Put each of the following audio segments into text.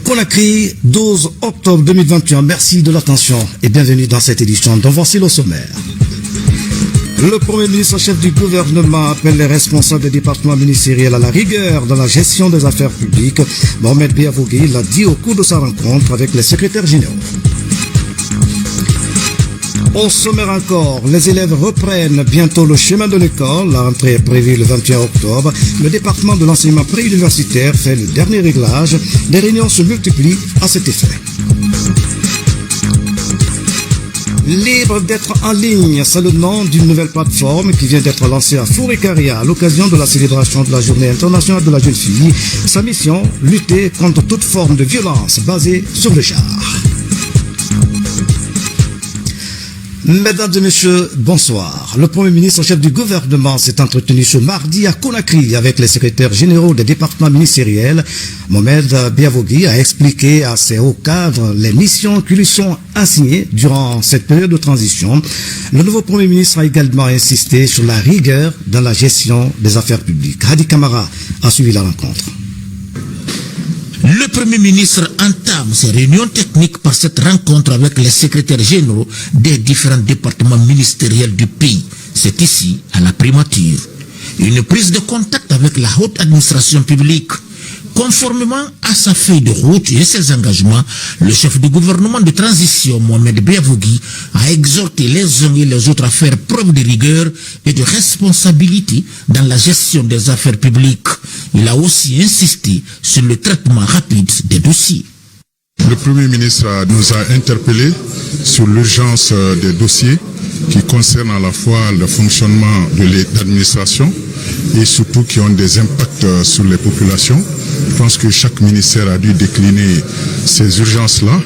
Conakry, 12 octobre 2021. Merci de l'attention et bienvenue dans cette édition dont voici le sommaire. Le Premier ministre chef du gouvernement appelle les responsables des départements ministériels à la rigueur dans la gestion des affaires publiques. Mohamed Biavougui l'a dit au cours de sa rencontre avec les secrétaires généraux. Au sommaire encore, les élèves reprennent bientôt le chemin de l'école. La rentrée est prévue le 21 octobre. Le département de l'enseignement préuniversitaire fait le dernier réglage. Des réunions se multiplient à cet effet. Libre d'être en ligne, c'est le nom d'une nouvelle plateforme qui vient d'être lancée à Fouré-Caria à l'occasion de la célébration de la Journée internationale de la jeune fille. Sa mission, lutter contre toute forme de violence basée sur le genre. Mesdames et messieurs, bonsoir. Le Premier ministre chef du gouvernement s'est entretenu ce mardi à Conakry avec les secrétaires généraux des départements ministériels. Mohamed Biavougui a expliqué à ses hauts cadres les missions qui lui sont assignées durant cette période de transition. Le nouveau Premier ministre a également insisté sur la rigueur dans la gestion des affaires publiques. Hadi Kamara a suivi la rencontre. Le Premier ministre entame ses réunions techniques par cette rencontre avec les secrétaires généraux des différents départements ministériels du pays. C'est ici, à la primature. Une prise de contact avec la haute administration publique. Conformément à sa feuille de route et ses engagements, le chef du gouvernement de transition, Mohamed Biavougui, a exhorté les uns et les autres à faire preuve de rigueur et de responsabilité dans la gestion des affaires publiques. Il a aussi insisté sur le traitement rapide des dossiers. Le Premier ministre nous a interpellés sur l'urgence des dossiers qui concernent à la fois le fonctionnement de l'administration et surtout qui ont des impacts sur les populations. Je pense que chaque ministère a dû décliner ces urgences-là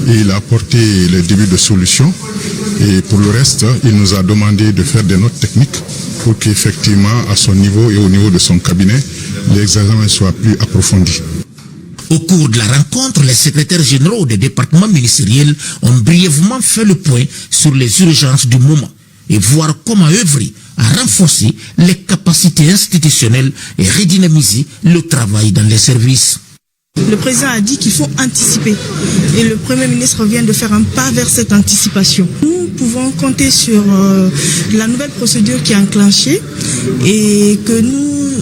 et il a apporté les débuts de solutions. Et pour le reste, il nous a demandé de faire des notes techniques pour qu'effectivement, à son niveau et au niveau de son cabinet, l'examen soit plus approfondi. Au cours de la rencontre, les secrétaires généraux des départements ministériels ont brièvement fait le point sur les urgences du moment et voir comment œuvrer à renforcer les capacités institutionnelles et redynamiser le travail dans les services. Le président a dit qu'il faut anticiper et le Premier ministre vient de faire un pas vers cette anticipation. Nous pouvons compter sur la nouvelle procédure qui est enclenchée et que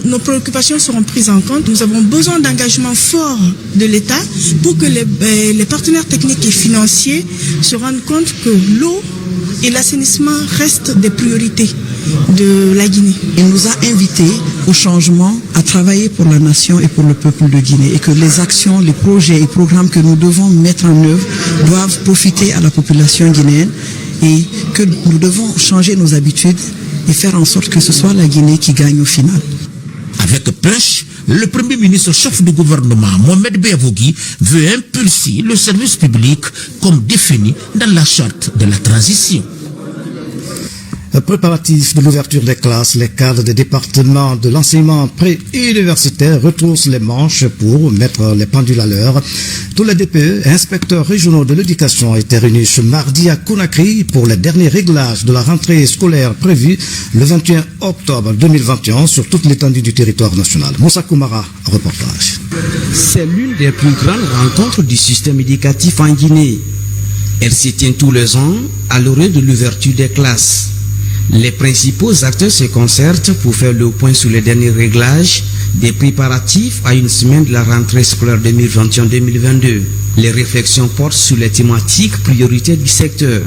nos préoccupations seront prises en compte. Nous avons besoin d'engagement fort de l'État pour que les partenaires techniques et financiers se rendent compte que l'eau et l'assainissement restent des priorités de la Guinée. Il nous a invités au changement, à travailler pour la nation et pour le peuple de Guinée et que les actions, les projets et programmes que nous devons mettre en œuvre doivent profiter à la population guinéenne et que nous devons changer nos habitudes et faire en sorte que ce soit la Guinée qui gagne au final. Avec punch, le Premier ministre chef du gouvernement, Mohamed Biavougui, veut impulser le service public comme défini dans la charte de la transition. Préparatif de l'ouverture des classes, les cadres des départements de l'enseignement pré-universitaire retroussent les manches pour mettre les pendules à l'heure. Tous les DPE et inspecteurs régionaux de l'éducation étaient réunis ce mardi à Conakry pour les derniers réglages de la rentrée scolaire prévue le 21 octobre 2021 sur toute l'étendue du territoire national. Moussa Koumara, reportage. C'est l'une des plus grandes rencontres du système éducatif en Guinée. Elle se tient tous les ans à l'heure de l'ouverture des classes. Les principaux acteurs se concertent pour faire le point sur les derniers réglages des préparatifs à une semaine de la rentrée scolaire 2021-2022. Les réflexions portent sur les thématiques prioritaires du secteur.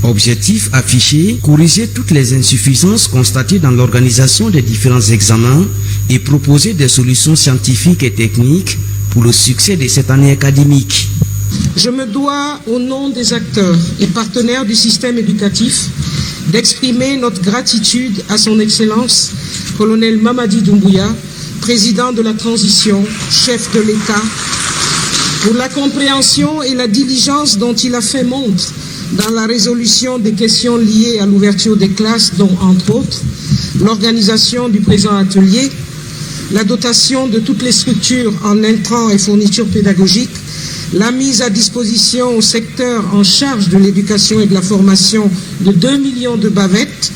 Objectif affiché, corriger toutes les insuffisances constatées dans l'organisation des différents examens et proposer des solutions scientifiques et techniques pour le succès de cette année académique. Je me dois, au nom des acteurs et partenaires du système éducatif, d'exprimer notre gratitude à son Excellence, colonel Mamadi Doumbouya, président de la transition, chef de l'État, pour la compréhension et la diligence dont il a fait montre dans la résolution des questions liées à l'ouverture des classes, dont, entre autres, l'organisation du présent atelier, la dotation de toutes les structures en intrants et fournitures pédagogiques, la mise à disposition au secteur en charge de l'éducation et de la formation de 2 millions de bavettes,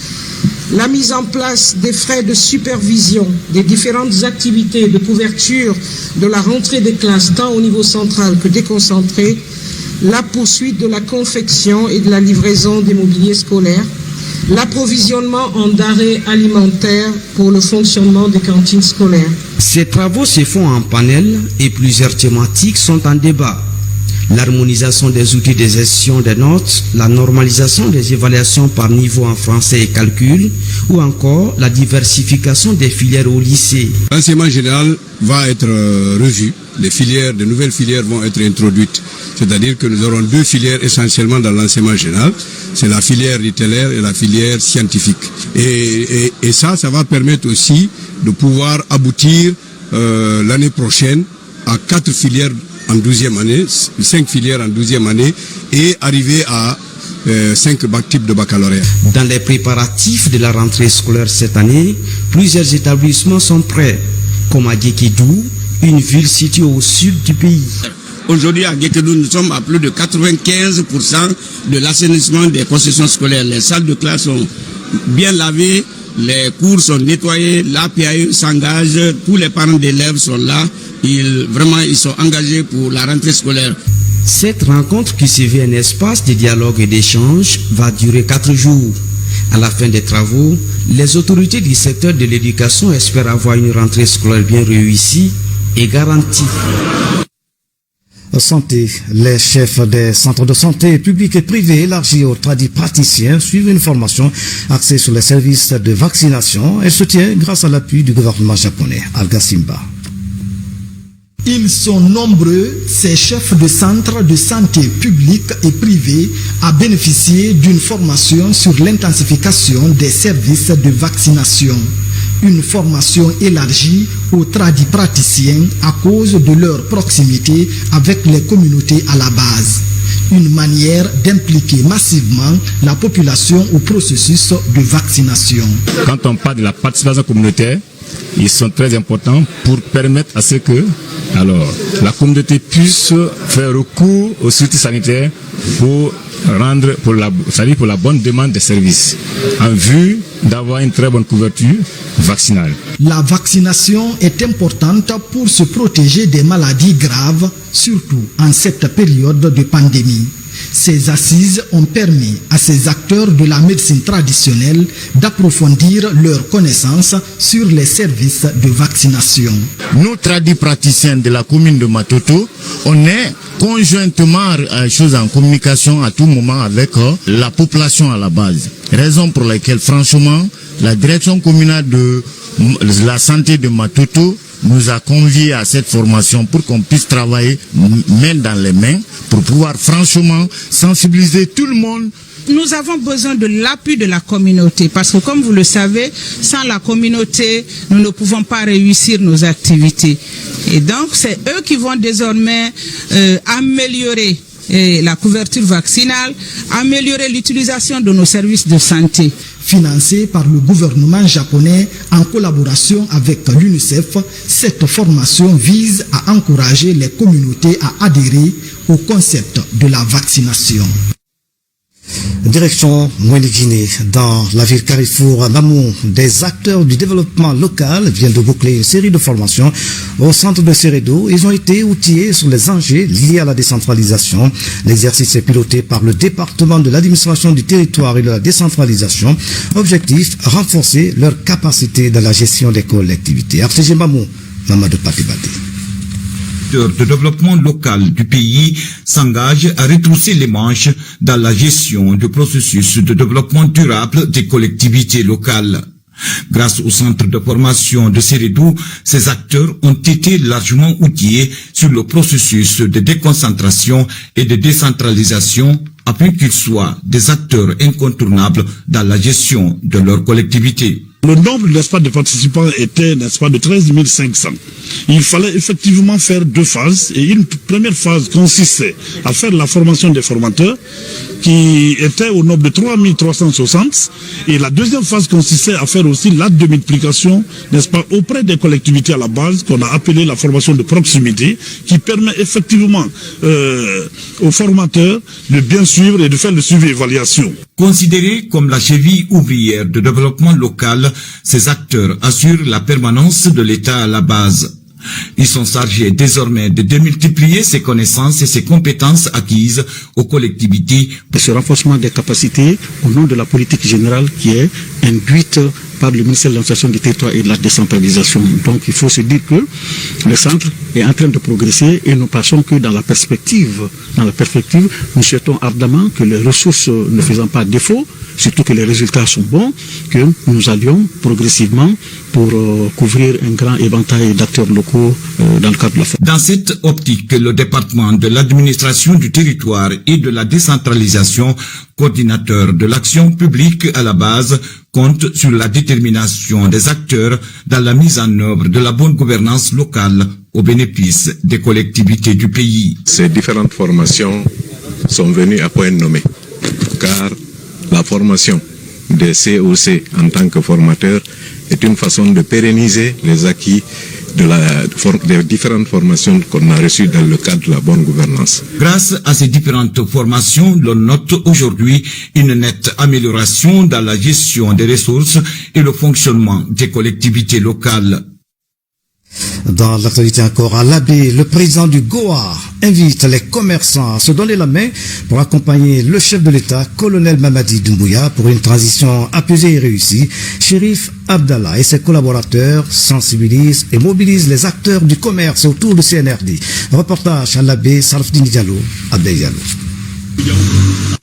la mise en place des frais de supervision des différentes activités de couverture de la rentrée des classes tant au niveau central que déconcentré, la poursuite de la confection et de la livraison des mobiliers scolaires, l'approvisionnement en denrées alimentaires pour le fonctionnement des cantines scolaires. Ces travaux se font en panel et plusieurs thématiques sont en débat. L'harmonisation des outils de gestion des notes, la normalisation des évaluations par niveau en français et calcul, ou encore la diversification des filières au lycée. L'enseignement général va être revu. De nouvelles filières vont être introduites. C'est-à-dire que nous aurons deux filières essentiellement dans l'enseignement général. C'est la filière littéraire et la filière scientifique. Et ça va permettre aussi de pouvoir aboutir l'année prochaine à 4 filières en 12e année, 5 filières en 12e année et arriver à 5 types de baccalauréat. Dans les préparatifs de la rentrée scolaire cette année, plusieurs établissements sont prêts, comme à Guékédou, une ville située au sud du pays. Aujourd'hui, à Guékédou, nous sommes à plus de 95% de l'assainissement des concessions scolaires. Les salles de classe sont bien lavées, les cours sont nettoyés, l'APAE s'engage, tous les parents d'élèves sont là. Ils sont engagés pour la rentrée scolaire. Cette rencontre qui se veut un espace de dialogue et d'échange va durer 4 jours. À la fin des travaux, les autorités du secteur de l'éducation espèrent avoir une rentrée scolaire bien réussie et garantie. Santé, les chefs des centres de santé publics et privés élargis aux praticiens suivent une formation axée sur les services de vaccination. Elle se tient grâce à l'appui du gouvernement japonais. Alga Simba. Ils sont nombreux, ces chefs de centres de santé publics et privés, à bénéficier d'une formation sur l'intensification des services de vaccination. Une formation élargie aux praticiens à cause de leur proximité avec les communautés à la base. Une manière d'impliquer massivement la population au processus de vaccination. Quand on parle de la participation communautaire, ils sont très importants pour permettre à ce que la communauté puisse faire recours aux structures sanitaires pour la bonne demande des services, en vue d'avoir une très bonne couverture vaccinale. La vaccination est importante pour se protéger des maladies graves, surtout en cette période de pandémie. Ces assises ont permis à ces acteurs de la médecine traditionnelle d'approfondir leurs connaissances sur les services de vaccination. Nous, praticiens de la commune de Matoto, on est conjointement en communication à tout moment avec la population à la base. Raison pour laquelle, franchement, la direction communale de la santé de Matoto nous a conviés à cette formation pour qu'on puisse travailler main dans les mains pour pouvoir franchement sensibiliser tout le monde. Nous avons besoin de l'appui de la communauté parce que comme vous le savez, sans la communauté, nous ne pouvons pas réussir nos activités. Et donc, c'est eux qui vont désormais améliorer la couverture vaccinale, améliorer l'utilisation de nos services de santé. Financée par le gouvernement japonais en collaboration avec l'UNICEF, cette formation vise à encourager les communautés à adhérer au concept de la vaccination. Direction Mouéné-Guinée, dans la ville Carrefour Namou, des acteurs du développement local viennent de boucler une série de formations au centre de Seredo. Ils ont été outillés sur les enjeux liés à la décentralisation. L'exercice est piloté par le département de l'administration du territoire et de la décentralisation. Objectif, renforcer leur capacité dans la gestion des collectivités. RTG Mamou, Mamadou Patibate. De développement local du pays s'engage à retrousser les manches dans la gestion du processus de développement durable des collectivités locales. Grâce au centre de formation de Seredou, ces acteurs ont été largement outillés sur le processus de déconcentration et de décentralisation afin qu'ils soient des acteurs incontournables dans la gestion de leur collectivité. Le nombre, de participants était, de 13 500. Il fallait effectivement faire 2 phases. Et une première phase consistait à faire la formation des formateurs, qui était au nombre de 3 360. Et la deuxième phase consistait à faire aussi l'acte de multiplication, auprès des collectivités à la base, qu'on a appelé la formation de proximité, qui permet effectivement aux formateurs de bien suivre et de faire le suivi et évaluation. Considérés comme la cheville ouvrière de développement local, ces acteurs assurent la permanence de l'État à la base. Ils sont chargés désormais de démultiplier ses connaissances et ses compétences acquises aux collectivités. Ce renforcement des capacités au nom de la politique générale qui est induite par le ministère de l'administration du territoire et de la décentralisation. Donc il faut se dire que le centre est en train de progresser et nous pensons que dans la perspective, nous souhaitons ardemment que les ressources ne faisant pas défaut, surtout que les résultats sont bons, que nous allions progressivement pour couvrir un grand éventail d'acteurs locaux dans le cadre de la FOP. Dans cette optique, le département de l'administration du territoire et de la décentralisation, coordinateur de l'action publique à la base, compte sur la détermination des acteurs dans la mise en œuvre de la bonne gouvernance locale au bénéfice des collectivités du pays. Ces différentes formations sont venues à point nommé, car la formation des COC en tant que formateur est une façon de pérenniser les acquis des différentes formations qu'on a reçues dans le cadre de la bonne gouvernance. Grâce à ces différentes formations, l'on note aujourd'hui une nette amélioration dans la gestion des ressources et le fonctionnement des collectivités locales. Dans l'actualité encore, à l'Abbé, le président du Goa invite les commerçants à se donner la main pour accompagner le chef de l'État, colonel Mamadi Doumbouya, pour une transition apaisée et réussie. Chérif Abdallah et ses collaborateurs sensibilisent et mobilisent les acteurs du commerce autour du CNRD. Reportage à l'Abbé, Sarfdini Diallo, Abdel Diallo.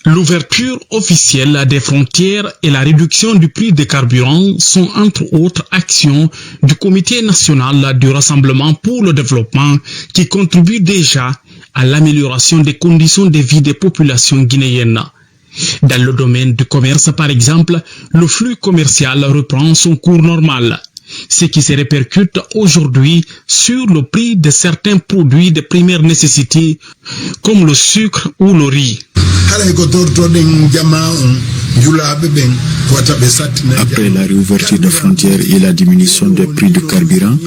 L'ouverture officielle des frontières et la réduction du prix des carburants sont entre autres actions du Comité national du Rassemblement pour le développement qui contribue déjà à l'amélioration des conditions de vie des populations guinéennes. Dans le domaine du commerce, par exemple, le flux commercial reprend son cours normal, ce qui se répercute aujourd'hui sur le prix de certains produits de première nécessité comme le sucre ou le riz. Après la réouverture des frontières et la diminution des prix du carburant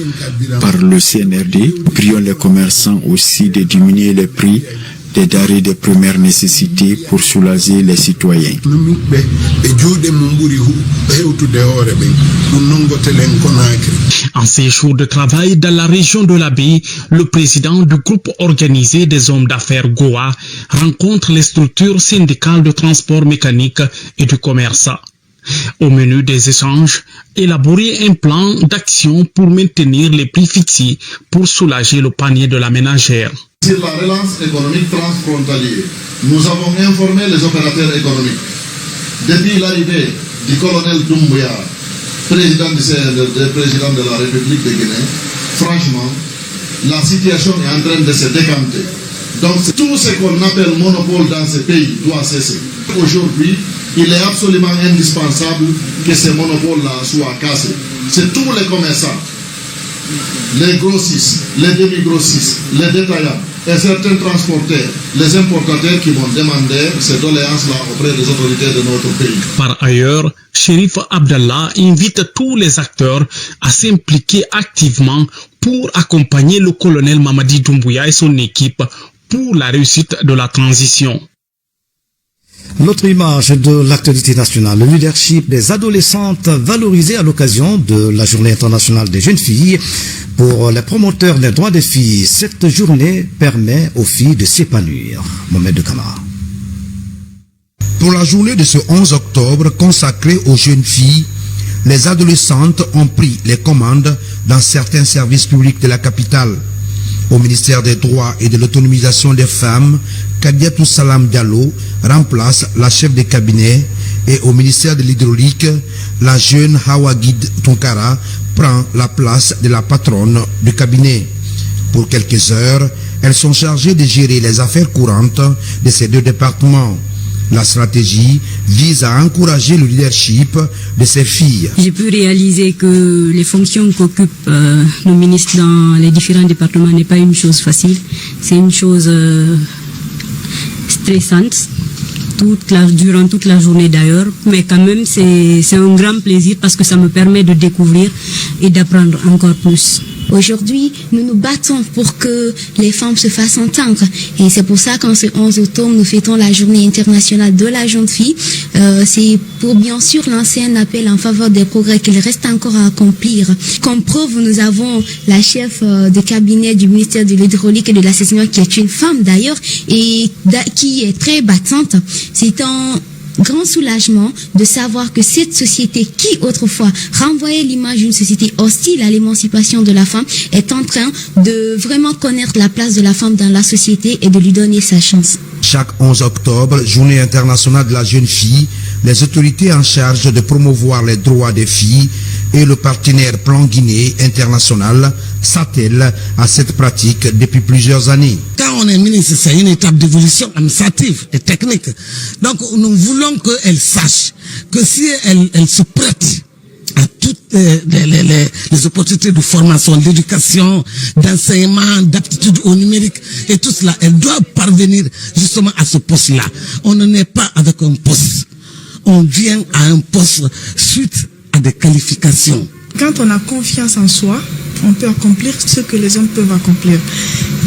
par le CNRD, prions les commerçants aussi de diminuer les prix des denrées de première nécessité pour soulager les citoyens. En ces jours de travail dans la région de l'Abbé, le président du groupe organisé des hommes d'affaires Goa rencontre les structures syndicales de transport mécanique et du commerce. Au menu des échanges, élaborer un plan d'action pour maintenir les prix fixés pour soulager le panier de la ménagère. Sur la relance économique transfrontalière, nous avons informé les opérateurs économiques. Depuis l'arrivée du colonel Doumbouya, président du CNRD, président de la République de Guinée, franchement, la situation est en train de se décanter. Donc tout ce qu'on appelle monopole dans ce pays doit cesser. Aujourd'hui, il est absolument indispensable que ce monopole-là soit cassé. C'est tous les commerçants, les grossistes, les demi-grossistes, les détaillants et certains transporteurs, les importateurs qui vont demander ces doléances-là auprès des autorités de notre pays. Par ailleurs, Chérif Abdallah invite tous les acteurs à s'impliquer activement pour accompagner le colonel Mamadi Doumbouya et son équipe pour la réussite de la transition. L'autre image de l'actualité nationale, le leadership des adolescentes valorisé à l'occasion de la Journée internationale des jeunes filles. Pour les promoteurs des droits des filles, cette journée permet aux filles de s'épanouir. Mohamed de Camara. Pour la journée de ce 11 octobre consacrée aux jeunes filles, les adolescentes ont pris les commandes dans certains services publics de la capitale. Au ministère des Droits et de l'Autonomisation des femmes, Kadiatou Salam Diallo remplace la chef de cabinet et au ministère de l'Hydraulique, la jeune Hawagid Tunkara prend la place de la patronne du cabinet. Pour quelques heures, elles sont chargées de gérer les affaires courantes de ces deux départements. La stratégie vise à encourager le leadership de ces filles. J'ai pu réaliser que les fonctions qu'occupent nos ministres dans les différents départements n'est pas une chose facile. C'est une chose stressante durant toute la journée d'ailleurs. Mais quand même, c'est un grand plaisir parce que ça me permet de découvrir et d'apprendre encore plus. Aujourd'hui, nous nous battons pour que les femmes se fassent entendre. Et c'est pour ça qu'en ce 11 octobre, nous fêtons la journée internationale de la jeune fille. C'est pour bien sûr lancer un appel en faveur des progrès qu'il reste encore à accomplir. Comme preuve, nous avons la chef de cabinet du ministère de l'Hydraulique et de l'Assainissement, qui est une femme d'ailleurs, et qui est très battante. C'est un grand soulagement de savoir que cette société qui autrefois renvoyait l'image d'une société hostile à l'émancipation de la femme est en train de vraiment connaître la place de la femme dans la société et de lui donner sa chance. Chaque 11 octobre, journée internationale de la jeune fille, les autorités en charge de promouvoir les droits des filles et le partenaire Plan Guinée international s'attellent à cette pratique depuis plusieurs années. Quand on est ministre, c'est une étape d'évolution administrative et technique. Donc nous voulons qu'elle sache que si elle se prête à toutes les opportunités de formation, d'éducation, d'enseignement, d'aptitude au numérique et tout cela, elle doit parvenir justement à ce poste-là. On ne naît pas avec un poste. On vient à un poste suite à des qualifications. Quand on a confiance en soi, on peut accomplir ce que les hommes peuvent accomplir.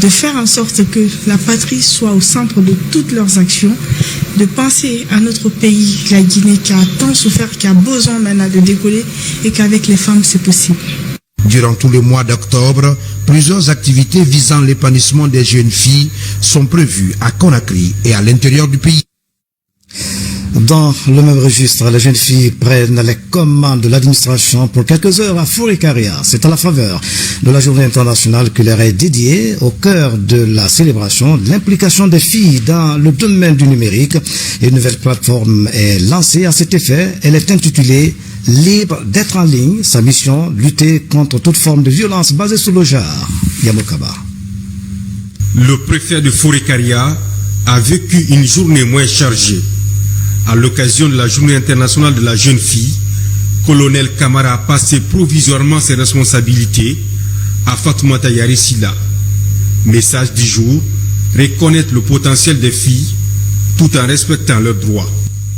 De faire en sorte que la patrie soit au centre de toutes leurs actions, de penser à notre pays, la Guinée, qui a tant souffert, qui a besoin maintenant de décoller, et qu'avec les femmes, c'est possible. Durant tout le mois d'octobre, plusieurs activités visant l'épanouissement des jeunes filles sont prévues à Conakry et à l'intérieur du pays. Dans le même registre, les jeunes filles prennent les commandes de l'administration pour quelques heures à Fourekaria. C'est à la faveur de la journée internationale qui leur est dédiée, au cœur de la célébration de l'implication des filles dans le domaine du numérique. Une nouvelle plateforme est lancée à cet effet. Elle est intitulée « Libre d'être en ligne ». Sa mission, lutter contre toute forme de violence basée sur le genre. Yamokaba. Le préfet de Fourekaria a vécu une journée moins chargée. À l'occasion de la journée internationale de la jeune fille, colonel Kamara a passé provisoirement ses responsabilités à Fatoumata Yarisila. Message du jour, reconnaître le potentiel des filles tout en respectant leurs droits.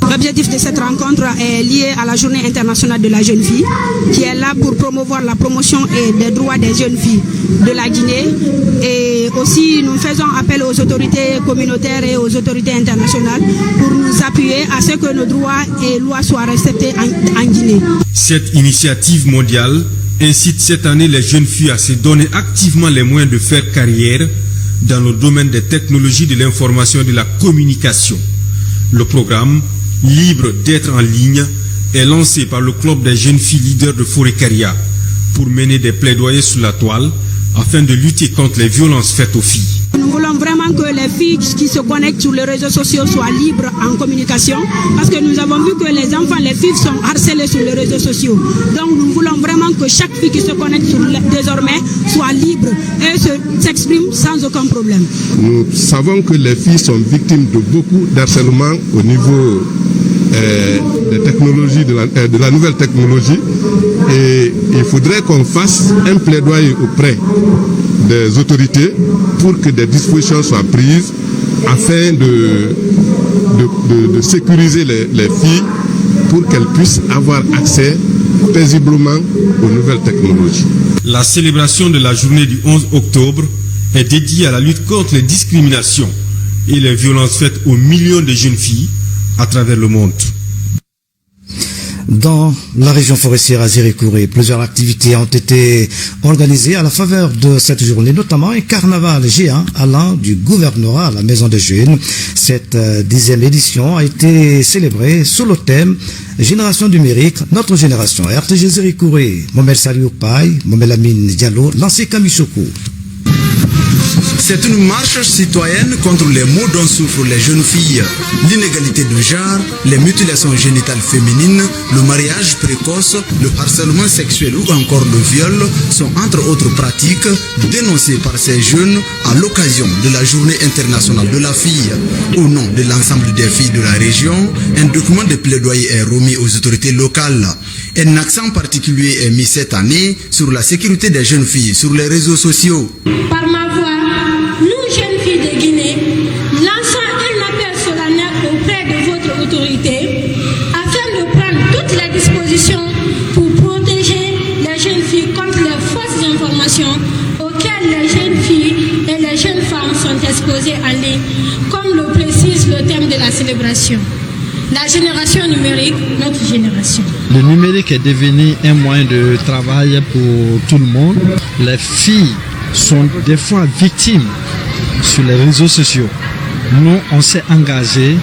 L'objectif de cette rencontre est lié à la journée internationale de la jeune fille, qui est là pour promouvoir la promotion et des droits des jeunes filles de la Guinée. Et aussi, nous faisons appel aux autorités communautaires et aux autorités internationales pour nous appuyer à ce que nos droits et lois soient respectés en Guinée. Cette initiative mondiale incite cette année les jeunes filles à se donner activement les moyens de faire carrière dans le domaine des technologies de l'information et de la communication. Le programme Libre d'être en ligne est lancé par le club des jeunes filles leaders de Fourekaria pour mener des plaidoyers sur la toile afin de lutter contre les violences faites aux filles. Nous voulons vraiment que les filles qui se connectent sur les réseaux sociaux soient libres en communication, parce que nous avons vu que les enfants, les filles sont harcelées sur les réseaux sociaux. Donc nous voulons vraiment que chaque fille qui se connecte désormais soit libre et s'exprime sans aucun problème. Nous savons que les filles sont victimes de beaucoup d'harcèlement au niveau des technologies, de la nouvelle technologie, et il faudrait qu'on fasse un plaidoyer auprès des autorités pour que des dispositions soient prises afin de sécuriser les filles pour qu'elles puissent avoir accès paisiblement aux nouvelles technologies. La célébration de la journée du 11 octobre est dédiée à la lutte contre les discriminations et les violences faites aux millions de jeunes filles à travers le monde. Dans la région forestière à Zirikouré, plusieurs activités ont été organisées à la faveur de cette journée, notamment un carnaval géant allant du gouvernorat à la Maison des Jeunes. Cette 10e édition a été célébrée sous le thème Génération numérique, notre génération. RTG Zirikouré, Mohamed Saliou Paye, Mohamed Lamine Diallo, lancé Kamisoko. C'est une marche citoyenne contre les maux dont souffrent les jeunes filles, l'inégalité de genre, les mutilations génitales féminines, le mariage précoce, le harcèlement sexuel ou encore le viol sont entre autres pratiques dénoncées par ces jeunes à l'occasion de la Journée internationale de la fille. Au nom de l'ensemble des filles de la région, un document de plaidoyer est remis aux autorités locales. Un accent particulier est mis cette année sur la sécurité des jeunes filles sur les réseaux sociaux. Par ma voix, nous, jeunes filles de Guinée, lançons un appel solennel auprès de votre autorité afin de prendre toutes les dispositions pour protéger les jeunes filles contre les fausses informations exposés en ligne, comme le précise le thème de la célébration. La génération numérique, notre génération. Le numérique est devenu un moyen de travail pour tout le monde. Les filles sont des fois victimes sur les réseaux sociaux. Nous, on s'est engagé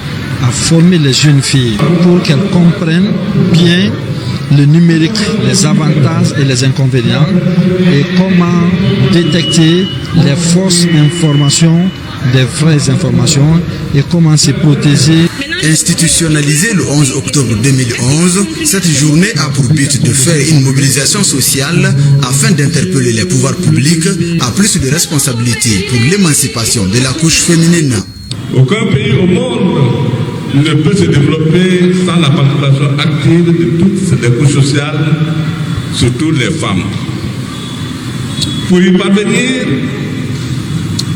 à former les jeunes filles pour qu'elles comprennent bien le numérique, les avantages et les inconvénients, et comment détecter les fausses informations des vraies informations et comment se protéger. Institutionnalisée le 11 octobre 2011, cette journée a pour but de faire une mobilisation sociale afin d'interpeller les pouvoirs publics à plus de responsabilités pour l'émancipation de la couche féminine. Aucun pays au monde ne peut se développer sans la participation active de toutes les couches sociales, surtout les femmes. Pour y parvenir,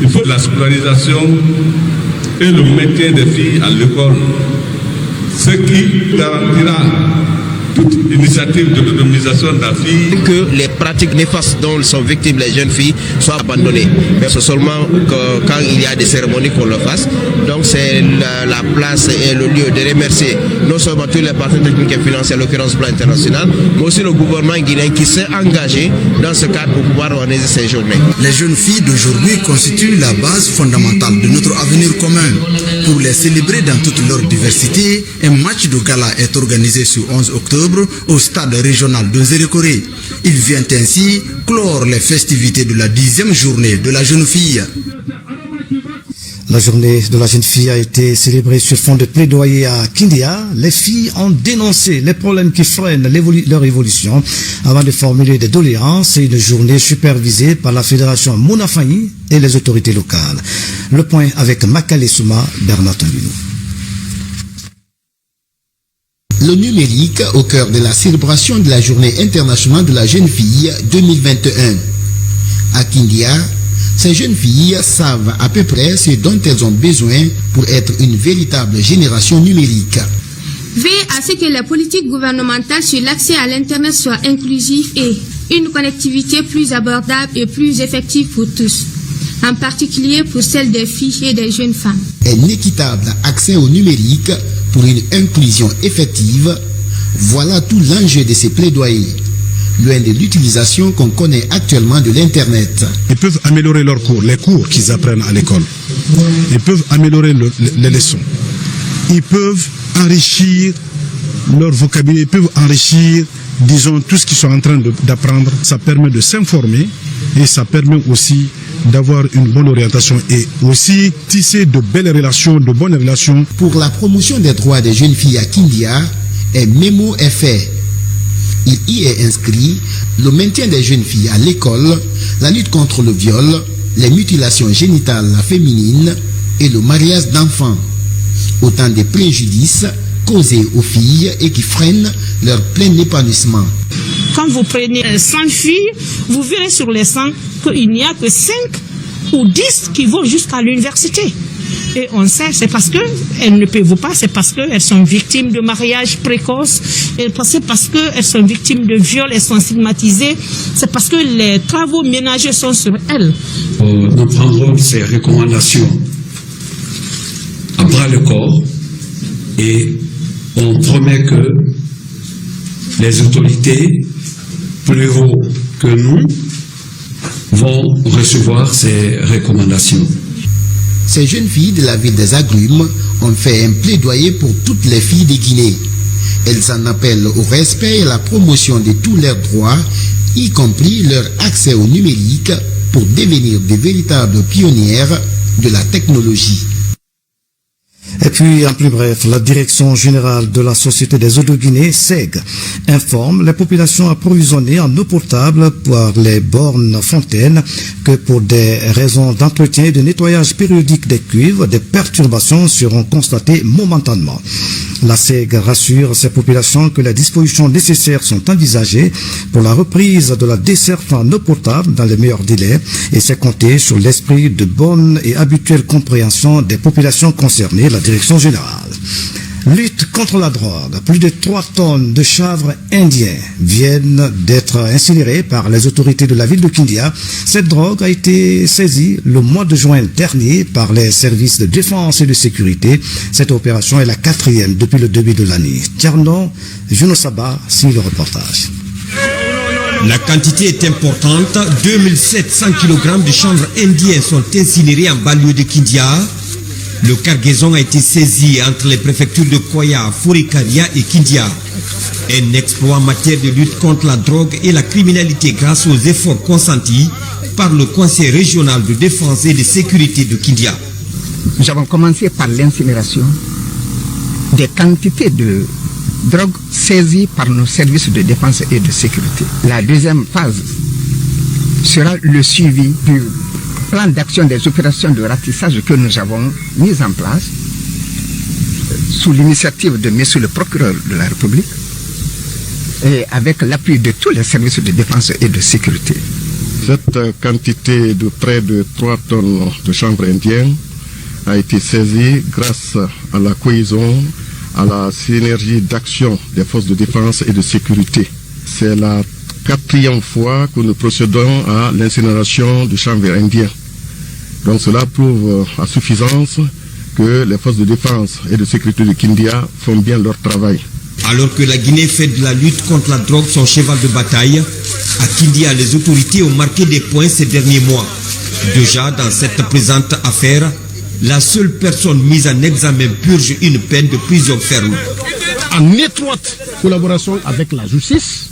il faut la scolarisation et le maintien des filles à l'école, ce qui garantira toute initiative de l'autonomisation de la fille. Que les pratiques néfastes dont sont victimes les jeunes filles soient abandonnées. Mais c'est seulement quand il y a des cérémonies qu'on le fasse. Donc c'est la place et le lieu de remercier non seulement tous les partenaires techniques et financiers, à l'occurrence plan international, mais aussi le gouvernement guinéen qui s'est engagé dans ce cadre pour pouvoir organiser ces journées. Les jeunes filles d'aujourd'hui constituent la base fondamentale de notre avenir commun. Pour les célébrer dans toute leur diversité, un match de gala est organisé ce 11 octobre au stade régional de Zérékoré. Il vient ainsi clore les festivités de la 10e journée de la jeune fille. La journée de la jeune fille a été célébrée sur fond de plaidoyer à Kindia. Les filles ont dénoncé les problèmes qui freinent leur évolution avant de formuler des doléances. C'est une journée supervisée par la fédération Mounafani et les autorités locales. Le point avec Makale Souma, Bernard Tambinou. Le numérique au cœur de la célébration de la journée internationale de la jeune fille 2021. À Kindia, ces jeunes filles savent à peu près ce dont elles ont besoin pour être une véritable génération numérique. Veillez à ce que les politiques gouvernementales sur l'accès à l'Internet soient inclusives et une connectivité plus abordable et plus effective pour tous, en particulier pour celles des filles et des jeunes femmes. Un équitable accès au numérique pour une inclusion effective, voilà tout l'enjeu de ces plaidoyers, loin de l'utilisation qu'on connaît actuellement de l'Internet. Ils peuvent améliorer leurs cours, les cours qu'ils apprennent à l'école. Ils peuvent améliorer les leçons. Ils peuvent enrichir leur vocabulaire, ils peuvent enrichir, disons, tout ce qu'ils sont en train d'apprendre. Ça permet de s'informer et ça permet aussi d'avoir une bonne orientation et aussi tisser de belles relations, de bonnes relations. Pour la promotion des droits des jeunes filles à Kindia, un mémo est fait. Il y est inscrit le maintien des jeunes filles à l'école, la lutte contre le viol, les mutilations génitales féminines et le mariage d'enfants. Autant de préjudices causés aux filles et qui freinent leur plein épanouissement. Quand vous prenez 100 filles, vous verrez sur les 100 qu'il n'y a que 5 ou 10 qui vont jusqu'à l'université. Et on sait, c'est parce qu'elles ne peuvent pas, c'est parce qu'elles sont victimes de mariage précoce, c'est parce qu'elles sont victimes de viol, elles sont stigmatisées, c'est parce que les travaux ménagers sont sur elles. Nous prendrons ces recommandations à bras le corps et on promet que les autorités plus haut que nous vont recevoir ces recommandations. Ces jeunes filles de la ville des Agrumes ont fait un plaidoyer pour toutes les filles de Guinée. Elles en appellent au respect et à la promotion de tous leurs droits, y compris leur accès au numérique, pour devenir de véritables pionnières de la technologie. Et puis, en plus bref, la direction générale de la Société des eaux de Guinée, SEG, informe les populations approvisionnées en eau potable par les bornes fontaines que pour des raisons d'entretien et de nettoyage périodique des cuves, des perturbations seront constatées momentanément. La SEG rassure ces populations que les dispositions nécessaires sont envisagées pour la reprise de la desserte en eau potable dans les meilleurs délais et c'est compter sur l'esprit de bonne et habituelle compréhension des populations concernées, la direction générale. Lutte contre la drogue. Plus de 3 tonnes de chanvre indien viennent d'être incinérées par les autorités de la ville de Kindia. Cette drogue a été saisie le mois de juin dernier par les services de défense et de sécurité. Cette opération est la 4e depuis le début de l'année. Tierno Junosaba signe le reportage. La quantité est importante. 2700 kg de chanvre indien sont incinérés en banlieue de Kindia. Le cargaison a été saisi entre les préfectures de Koya, Furikaria et Kindia. Un exploit en matière de lutte contre la drogue et la criminalité grâce aux efforts consentis par le Conseil régional de défense et de sécurité de Kindia. Nous avons commencé par l'incinération des quantités de drogue saisies par nos services de défense et de sécurité. La deuxième phase sera le suivi du plan d'action des opérations de ratissage que nous avons mis en place sous l'initiative de Monsieur le procureur de la République et avec l'appui de tous les services de défense et de sécurité. Cette quantité de près de 3 tonnes de chanvre indienne a été saisie grâce à la cohésion, à la synergie d'action des forces de défense et de sécurité. C'est la 4e fois que nous procédons à l'incinération du chanvre indien. Donc cela prouve à suffisance que les forces de défense et de sécurité de Kindia font bien leur travail. Alors que la Guinée fait de la lutte contre la drogue son cheval de bataille, à Kindia, les autorités ont marqué des points ces derniers mois. Déjà, dans cette présente affaire, la seule personne mise en examen purge une peine de prison ferme. En étroite collaboration avec la justice,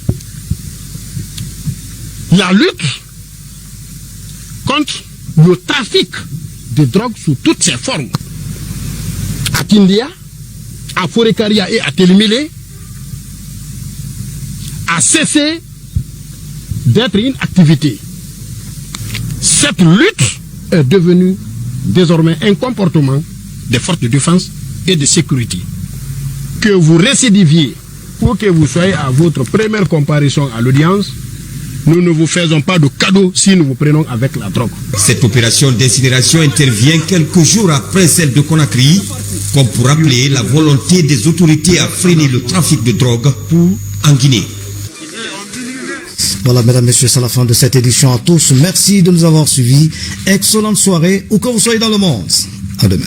la lutte contre le trafic de drogue sous toutes ses formes à Kindia, à Furikaria et à Télémilé a cessé d'être une activité. Cette lutte est devenue désormais un comportement des forces de défense et de sécurité. Que vous récidiviez ou que vous soyez à votre première comparaison à l'audience, nous ne vous faisons pas de cadeau si nous vous prenons avec la drogue. Cette opération d'incinération intervient quelques jours après celle de Conakry, comme pour rappeler la volonté des autorités à freiner le trafic de drogue en Guinée. Voilà, mesdames, messieurs, c'est la fin de cette édition à tous. Merci de nous avoir suivis. Excellente soirée, où que vous soyez dans le monde. À demain.